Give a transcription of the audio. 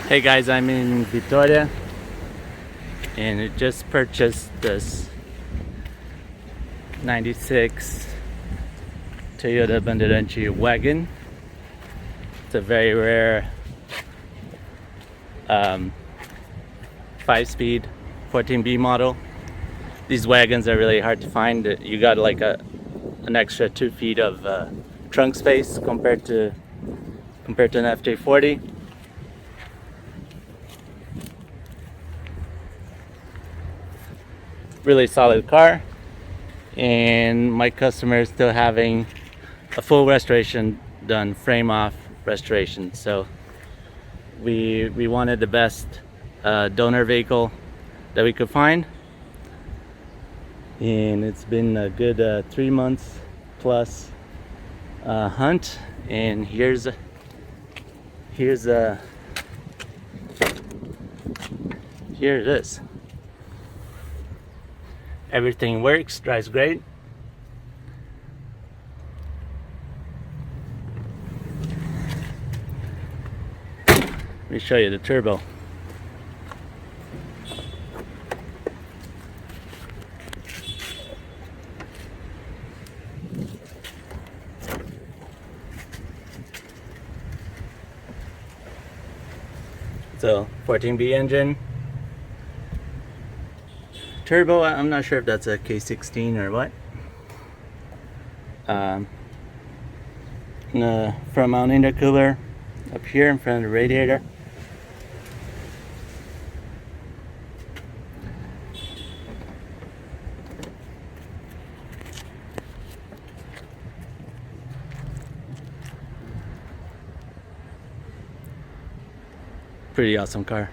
Hey guys, I'm in Vitoria and I just purchased this 96 Toyota Bandeirante wagon. It's a very rare 5-speed 14B model. These wagons are really hard to find. You got like an extra 2 feet of trunk space compared to an FJ40. Really solid car, and my customer is still having a full restoration done, frame off restoration. So we wanted the best donor vehicle that we could find, and it's been a good 3 months plus hunt. And here it is. Everything works, drives great. Let me show you the turbo. So 14B engine. Turbo, I'm not sure if that's a K16 or what. The front mount intercooler up here in front of the radiator. Pretty awesome car.